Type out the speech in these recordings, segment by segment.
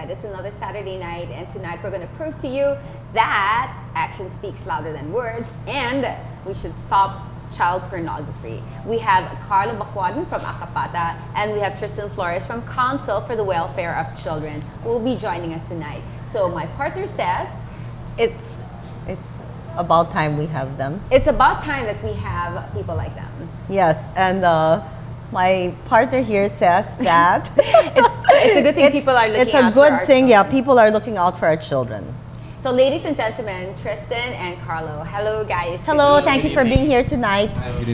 It's another Saturday night, and tonight we're going to prove to you that action speaks louder than words, and we should stop child pornography. We have Carlo Bacwaden from Akapata, and we have Tristan Flores from Council for the Welfare of Children, who will be joining us tonight. So my partner says it's about time we have them. It's about time that we have people like them. Yes, and my partner here says that it's a good thing people are looking out for our children. It's a good thing, yeah, people are looking out for our children. So ladies and gentlemen, Tristan and Carlo. Hello guys. Hello, thank you for being here tonight.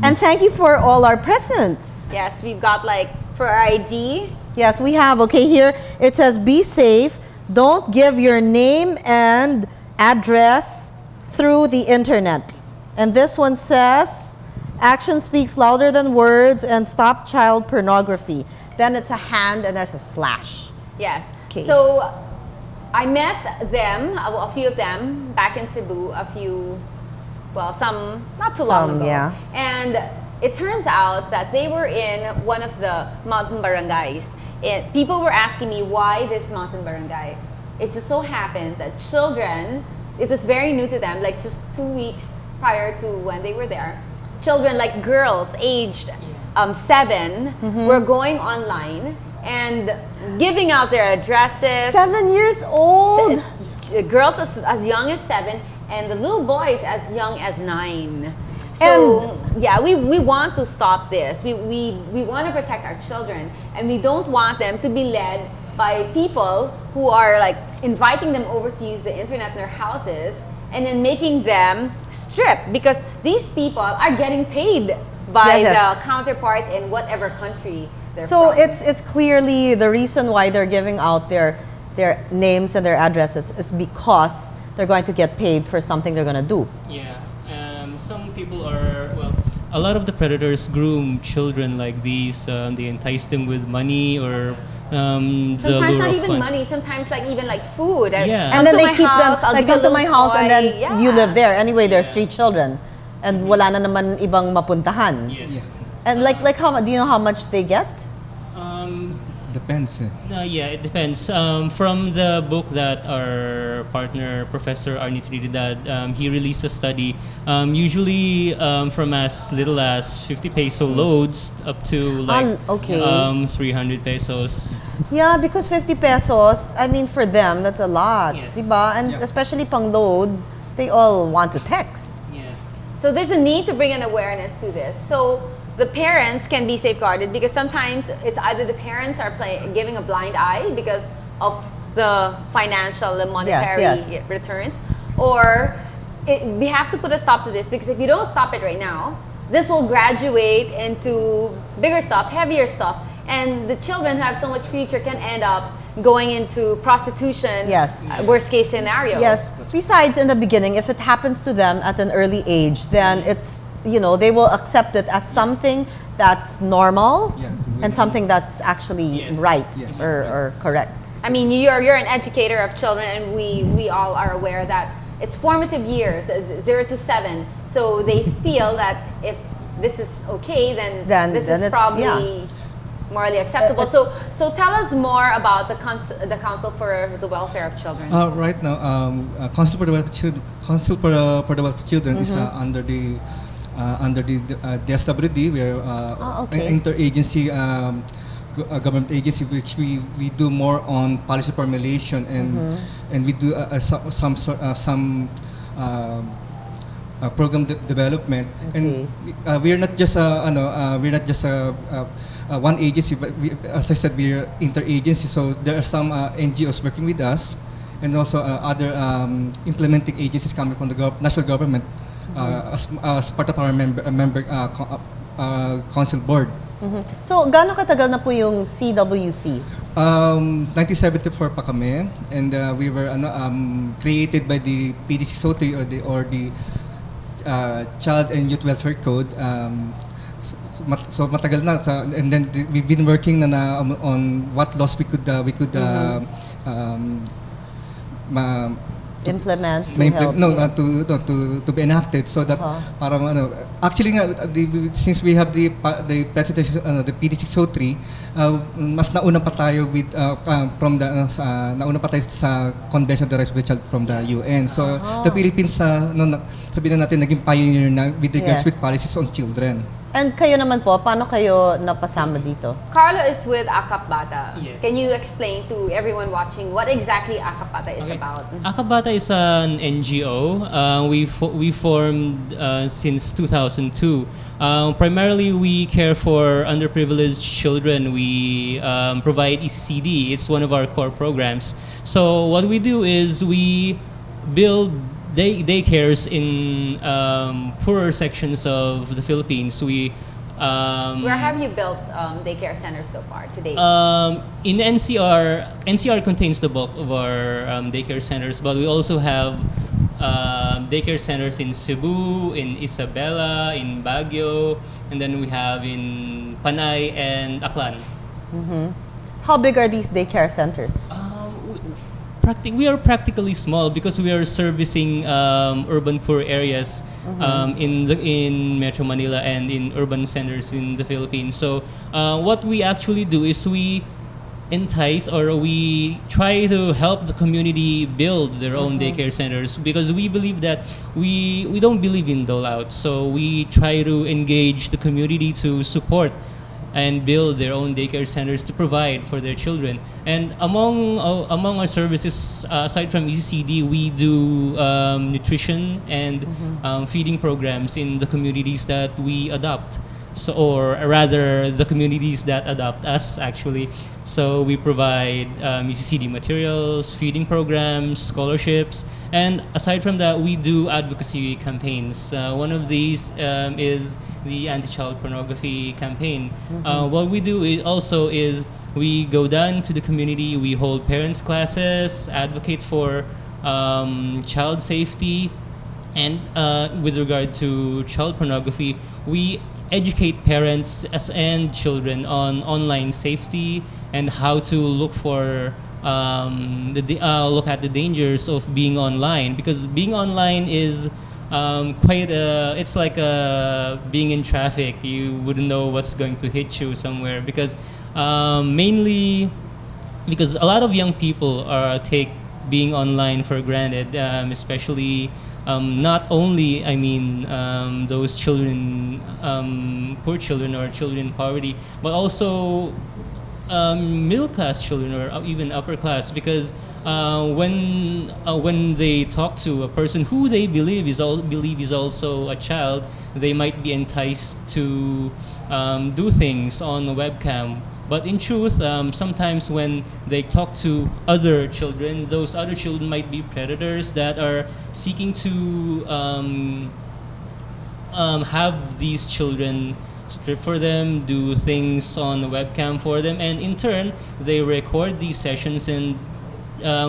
And thank you for all our presents. Yes, we've got like for our ID. Yes, we have, okay, here it says be safe, don't give your name and address through the internet. And this one says action speaks louder than words and stop child pornography. Then it's a hand and there's a slash. Yes. Okay. So I met them, a few of them, back in Cebu, some not so long ago. Yeah. And it turns out that they were in one of the mountain barangays. People were asking me why this mountain barangay. It just so happened that children, it was very new to them, like just 2 weeks prior to when they were there. Children, like girls aged 7, were going online and giving out their addresses. 7 years old? Girls as young as 7 and the little boys as young as 9. So yeah, we want to stop this. We want to protect our children, and we don't want them to be led by people who are like inviting them over to use the internet in their houses and then making them strip, because these people are getting paid by the counterpart in whatever country they're from. It's clearly the reason why they're giving out their names and their addresses is because they're going to get paid for something they're going to do. Yeah, some people are, a lot of the predators groom children like these. They entice them with money or sometimes not even money, sometimes like even like food. Yeah. And then they keep them, like come to my house and then you live there. Anyway, there's 3 children and wala na naman ibang mapuntahan. Yes. And like how, do you know how much they get? Depends. Yeah, it depends. From the book that our partner, Professor Arnie Trinidad, he released a study, usually from as little as 50 peso loads up to like 300 pesos. Yeah, because 50 pesos, I mean for them, that's a lot. Yes. Diba? And especially pang load, they all want to text. Yeah. So there's a need to bring an awareness to this. So the parents can be safeguarded, because sometimes it's either the parents are giving a blind eye because of the financial and monetary returns, or we have to put a stop to this, because if you don't stop it right now, this will graduate into bigger stuff, heavier stuff, and the children who have so much future can end up going into prostitution. Yes. Worst case scenario. Yes. Besides, in the beginning, if it happens to them at an early age, then it's, they will accept it as something that's normal and something that's actually right or correct. I mean, you're an educator of children, and we all are aware that it's formative years, 0 to 7. So they feel that if this is okay, then this is probably morally acceptable. So tell us more about the Council for the Welfare of Children. Right now, Council for the Welfare of Children is under the DSWD. We are an interagency government agency, which we do more on policy formulation and we do some program development. And we are not just one agency, but as I said, we're interagency. So there are some NGOs working with us, and also other implementing agencies coming from the national government as part of our council board. So, gaano katagal na po yung CWC? 1974 pa kami, and we were created by the PD 603 or the Child and Youth Welfare Code. So matagal na, and then we've been working on what laws we could Implement to help? to be enacted, so that parang actually nga since we have the presentation the PD 603, mas nauna pa tayo with from the nauna pa tayo sa Convention on the Rights of the Child from the UN. So the Philippines sabihin na natin naging pioneer na with regards with policies on children. And kayo naman po, paano kayo napasama dito? Carlo is with Akap Bata. Yes. Can you explain to everyone watching what exactly Akap Bata is about? Akap Bata is an NGO. We formed since 2002. Primarily, we care for underprivileged children. We provide ECD. It's one of our core programs. So what we do is we build daycares in poorer sections of the Philippines. Where have you built daycare centers so far to date? In NCR contains the bulk of our daycare centers, but we also have daycare centers in Cebu, in Isabela, in Baguio, and then we have in Panay and Aklan. How big are these daycare centers? We are practically small because we are servicing urban poor areas in Metro Manila and in urban centers in the Philippines. So what we actually do is we entice or we try to help the community build their own daycare centers, because we believe that we don't believe in dole out. So we try to engage the community to support and build their own daycare centers to provide for their children. And among our services, aside from ECD, we do nutrition and feeding programs in the communities that we adopt. So, or rather, the communities that adopt us, actually. So we provide ECD materials, feeding programs, scholarships, and aside from that, we do advocacy campaigns. One of these is the anti-child pornography campaign. What we do is we go down to the community, we hold parents classes, advocate for child safety, and with regard to child pornography, we educate parents and children on online safety and how to look for look at the dangers of being online, because being online is it's like being in traffic. You wouldn't know what's going to hit you somewhere, because mainly because a lot of young people take being online for granted, especially not only those children, poor children or children in poverty, but also middle class children or even upper class, because when they talk to a person who they believe is also a child, they might be enticed to do things on the webcam. But in truth, sometimes when they talk to other children, those other children might be predators that are seeking to have these children strip for them, do things on the webcam for them, and in turn, they record these sessions and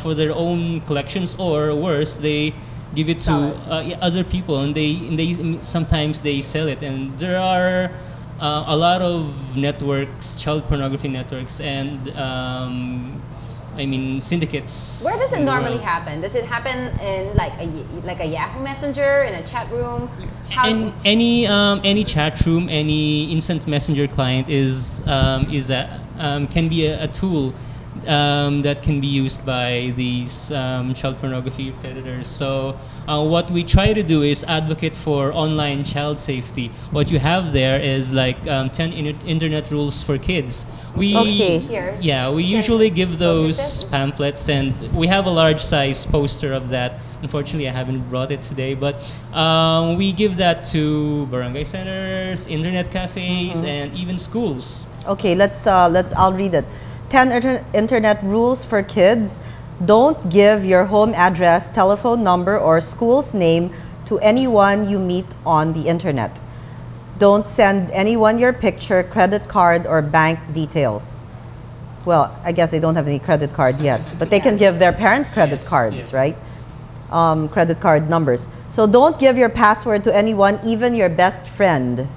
for their own collections, or worse, they give it to other people, and they sometimes they sell it. And there are a lot of networks, child pornography networks, and syndicates. Where does it normally happen? Does it happen in like a Yahoo Messenger, in a chat room? In any chat room, any instant messenger client can be a tool that can be used by these child pornography predators. So what we try to do is advocate for online child safety. What you have there is like 10 internet rules for kids. We usually give those pamphlets, and we have a large size poster of that. Unfortunately, I haven't brought it today, but we give that to barangay centers, internet cafes, and even schools. Okay, I'll read it. 10 internet rules for kids. Don't give your home address, telephone number, or school's name to anyone you meet on the internet. Don't send anyone your picture, credit card, or bank details. Well, I guess they don't have any credit card yet, but they can give their parents credit cards, right? Credit card numbers. So don't give your password to anyone, even your best friend.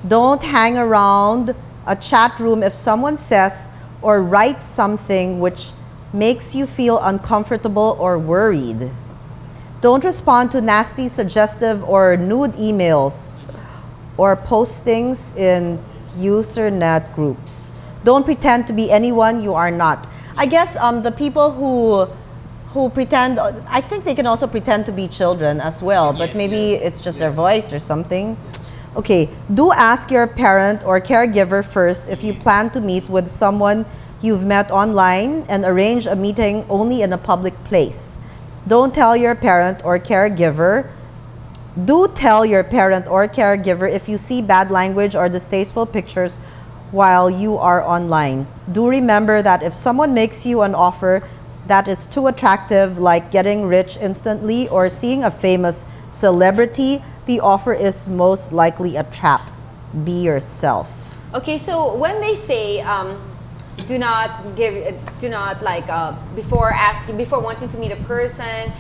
Don't hang around a chat room if someone says or writes something which makes you feel uncomfortable or worried. Don't respond to nasty, suggestive, or nude emails or postings in usernet groups. Don't pretend to be anyone you are not. I guess the people who pretend, I think they can also pretend to be children as well, but maybe it's just their voice or something. Okay, do ask your parent or caregiver first if you plan to meet with someone you've met online, and arrange a meeting only in a public place. Don't tell your parent or caregiver. Do tell your parent or caregiver if you see bad language or distasteful pictures while you are online. Do remember that if someone makes you an offer that is too attractive, like getting rich instantly or seeing a famous celebrity, the offer is most likely a trap. Be yourself. Okay, so when they say do not before wanting to meet a person,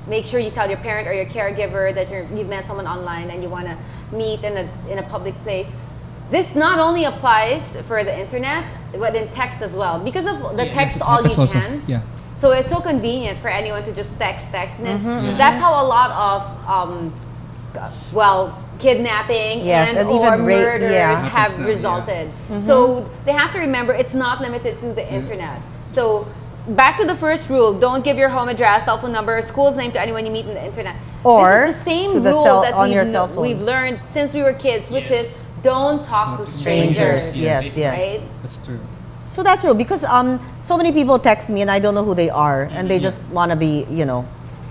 make sure you tell your parent or your caregiver that you've met someone online and you want to meet in a public place. This not only applies for the internet, but in text as well. Because of the text all you can. Yeah. So it's so convenient for anyone to just text. And that's how a lot of kidnapping and even or rape, murders have resulted. So they have to remember it's not limited to the internet. So back to the first rule, don't give your home address, telephone number, school's name to anyone you meet on the internet. Or this is the same to the rule that on your cell phone. we've learned since we were kids, which is don't talk to strangers. Yes. Right? That's true. So that's true, because so many people text me and I don't know who they are, and they just want to be,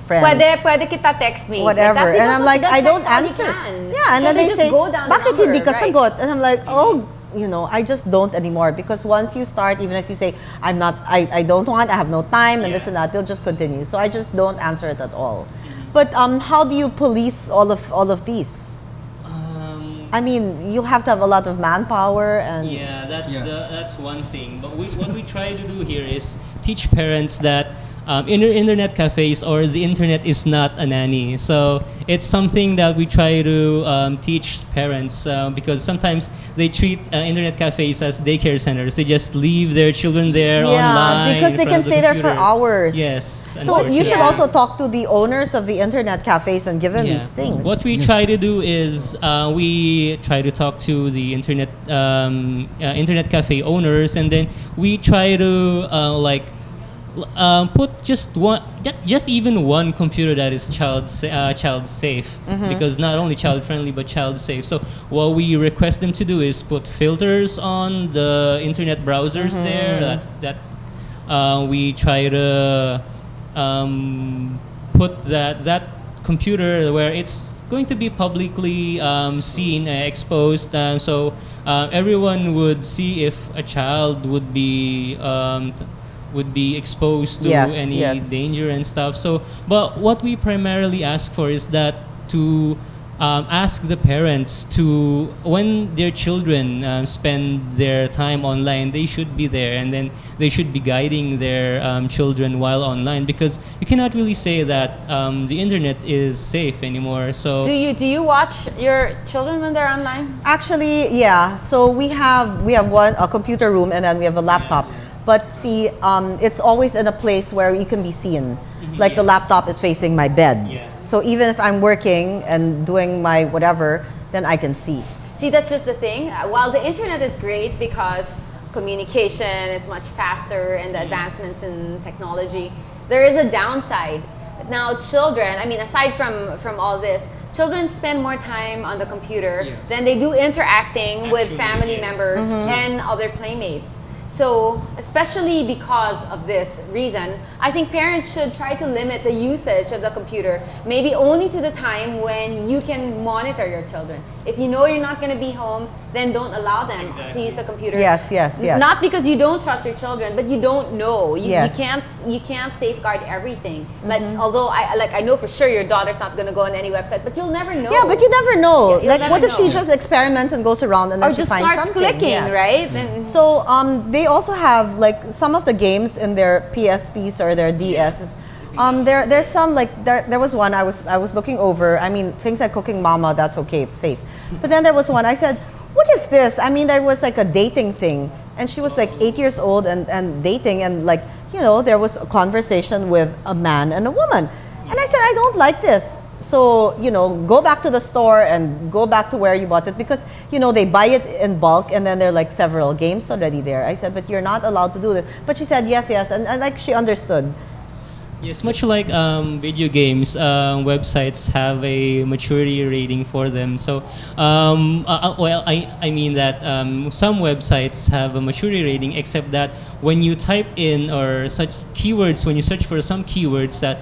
friends. Pwede kita text me. Whatever. Like and I'm like, I don't all you answer. can. Yeah, and So then they just say, go down the bakit number, hindi ka right? sagot? And I'm like, oh, I just don't anymore, because once you start, even if you say, I don't want, I have no time, and this and that, they'll just continue. So I just don't answer it at all. But how do you police all of these? I mean, you'll have to have a lot of manpower and... Yeah, that's one thing. But what we try to do here is teach parents that internet cafes or the internet is not a nanny. So it's something that we try to teach parents because sometimes they treat internet cafes as daycare centers. They just leave their children there online. Because they can stay there for hours. Yes. So you should also talk to the owners of the internet cafes and give them these things. What we try to do is we try to talk to the internet cafe owners, and then we try to put just even one computer that is child safe, because not only child friendly but child safe. So what we request them to do is put filters on the internet browsers there. That we try to put that computer where it's going to be publicly seen, exposed, so everyone would see if a child would be exposed to any danger and stuff. So, but what we primarily ask for is that to ask the parents to, when their children spend their time online, they should be there, and then they should be guiding their children while online, because you cannot really say that the internet is safe anymore. So do you watch your children when they're online? Actually, yeah. So we have a computer room, and then we have a laptop. But see, it's always in a place where you can be seen. Like the laptop is facing my bed. Yeah. So even if I'm working and doing my whatever, then I can see. See, that's just the thing. While the internet is great because communication, it's much faster, and the advancements in technology, there is a downside. Now, children, I mean, aside from all this, children spend more time on the computer than they do interacting with family members and other playmates. So, especially because of this reason, I think parents should try to limit the usage of the computer, maybe only to the time when you can monitor your children. If you know you're not going to be home, then then don't allow them to use the computer. Yes, yes, yes. Not because you don't trust your children, but you don't know. Yes. You can't safeguard everything. Like although I know for sure your daughter's not going to go on any website, but you'll never know. Yeah, but you never know. Yeah, you'll Like, never what if she know. just experiments and goes around and then or she just finds starts something? clicking, Yes. right? Then, So they also have like some of the games in their PSPs or their DSs. There's some like there was one I was looking over. I mean, things like Cooking Mama, that's okay, it's safe. But then there was one I said, what is this? I mean, there was like a dating thing, and she was like 8 years old and dating, and like, you know, there was a conversation with a man and a woman, and I said, I don't like this. So, you know, go back to the store and go back to where you bought it, because, you know, they buy it in bulk and then there are like several games already there. I said, but you're not allowed to do this. But she said, yes, yes, and like she understood. Yes, much like video games, websites have a maturity rating for them. So, well, I mean that some websites have a maturity rating, except that when you type in or such keywords, when you search for some keywords that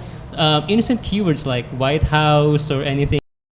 innocent keywords like White House or anything